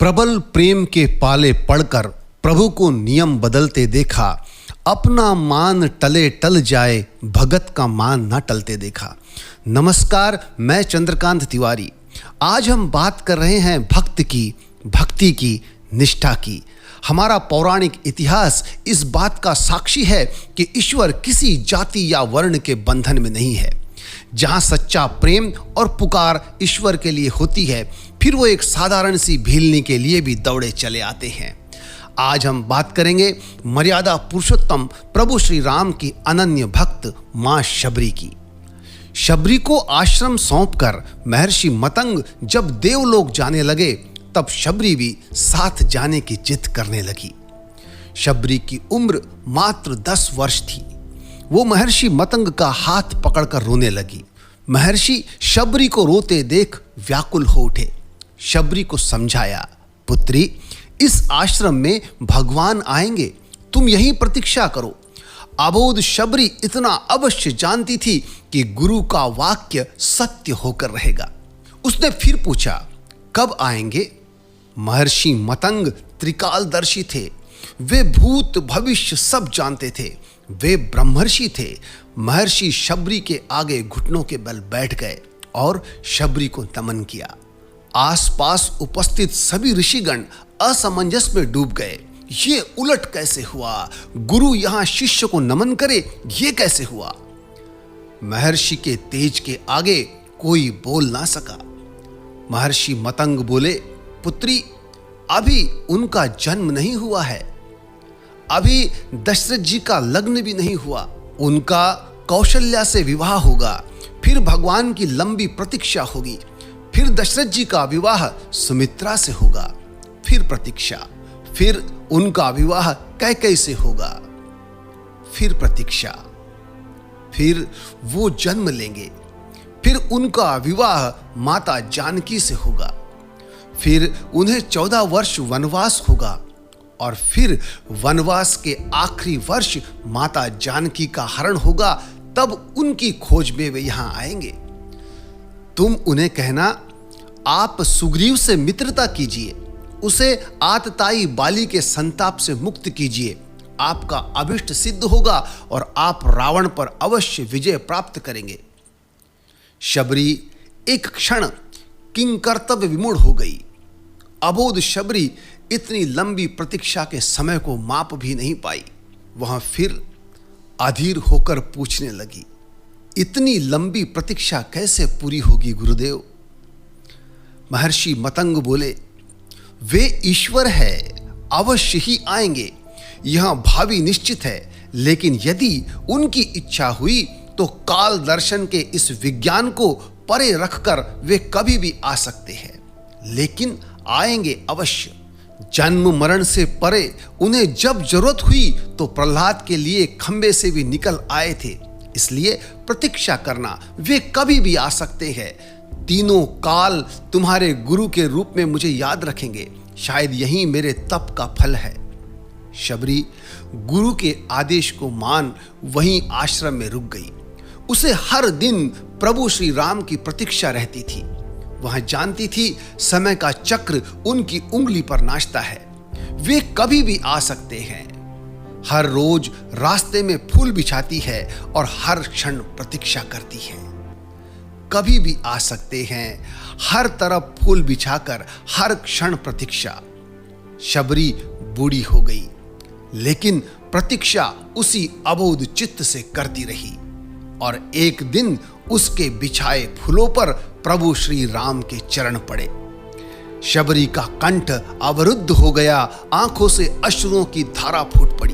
प्रबल प्रेम के पाले पड़कर प्रभु को नियम बदलते देखा। अपना मान टले टल जाए, भगत का मान ना टलते देखा। नमस्कार, मैं चंद्रकांत तिवारी। आज हम बात कर रहे हैं भक्त की, भक्ति की, निष्ठा की। हमारा पौराणिक इतिहास इस बात का साक्षी है कि ईश्वर किसी जाति या वर्ण के बंधन में नहीं है। जहां सच्चा प्रेम और पुकार ईश्वर के लिए होती है, फिर वो एक साधारण सी भीलनी के लिए भी दौड़े चले आते हैं। आज हम बात करेंगे मर्यादा पुरुषोत्तम प्रभु श्री राम की अनन्य भक्त मां शबरी की। शबरी को आश्रम सौंपकर महर्षि मतंग जब देवलोक जाने लगे, तब शबरी भी साथ जाने की जिद करने लगी। शबरी की उम्र मात्र 10 वर्ष थी। वो महर्षि मतंग का हाथ पकड़कर रोने लगी। महर्षि शबरी को रोते देख व्याकुल हो उठे। शबरी को समझाया, पुत्री, इस आश्रम में भगवान आएंगे, तुम यहीं प्रतीक्षा करो। अबोध शबरी इतना अवश्य जानती थी कि गुरु का वाक्य सत्य होकर रहेगा। उसने फिर पूछा, कब आएंगे? महर्षि मतंग त्रिकालदर्शी थे। वे भूत भविष्य सब जानते थे। वे ब्रह्मर्षि थे। महर्षि शबरी के आगे घुटनों के बल बैठ गए और शबरी को नमन किया। आसपास उपस्थित सभी ऋषिगण असमंजस में डूब गए। ये उलट कैसे हुआ? गुरु यहां शिष्य को नमन करे, ये कैसे हुआ? महर्षि के तेज के आगे कोई बोल ना सका। महर्षि मतंग बोले, पुत्री, अभी उनका जन्म नहीं हुआ है। अभी दशरथ जी का लग्न भी नहीं हुआ। उनका कौशल्या से विवाह होगा, फिर भगवान की लंबी प्रतीक्षा होगी, फिर दशरथ जी का विवाह सुमित्रा से होगा, फिर प्रतीक्षा, फिर उनका विवाह कैकेयी से होगा, फिर प्रतीक्षा, फिर वो जन्म लेंगे, फिर उनका विवाह माता जानकी से होगा, फिर उन्हें 14 वर्ष वनवास होगा और फिर वनवास के आखिरी वर्ष माता जानकी का हरण होगा। तब उनकी खोज में वे यहां आएंगे। तुम उन्हें कहना, आप सुग्रीव से मित्रता कीजिए, उसे आतताई बाली के संताप से मुक्त कीजिए। आपका अभिष्ट सिद्ध होगा और आप रावण पर अवश्य विजय प्राप्त करेंगे। शबरी एक क्षण किंकर्तव्य विमूढ़ हो गई। अबोध शबरी इतनी लंबी प्रतीक्षा के समय को माप भी नहीं पाई। वह फिर अधीर होकर पूछने लगी, इतनी लंबी प्रतीक्षा कैसे पूरी होगी गुरुदेव? महर्षि मतंग बोले, वे ईश्वर है, अवश्य ही आएंगे। यह भावी निश्चित है, लेकिन यदि उनकी इच्छा हुई तो काल दर्शन के इस विज्ञान को परे रखकर वे कभी भी आ सकते हैं। लेकिन आएंगे अवश्य। जन्म मरण से परे उन्हें जब जरूरत हुई तो प्रहलाद के लिए खंबे से भी निकल आए थे। इसलिए प्रतीक्षा करना, वे कभी भी आ सकते हैं। तीनों काल तुम्हारे गुरु के रूप में मुझे याद रखेंगे। शायद यही मेरे तप का फल है। शबरी गुरु के आदेश को मान वहीं आश्रम में रुक गई। उसे हर दिन प्रभु श्री राम की प्रतीक्षा रहती थी। वह जानती थी समय का चक्र उनकी उंगली पर नाचता है। वे कभी भी आ सकते हैं। हर रोज रास्ते में फूल बिछाती है और हर क्षण प्रतीक्षा करती है। कभी भी आ सकते हैं। हर तरफ फूल बिछाकर हर क्षण प्रतीक्षा। शबरी बूढ़ी हो गई, लेकिन प्रतीक्षा उसी अबोध चित्त से करती रही। और एक दिन उसके बिछाए फूलों पर प्रभु श्री राम के चरण पड़े। शबरी का कंठ अवरुद्ध हो गया। आंखों से अश्रुओं की धारा फूट पड़ी।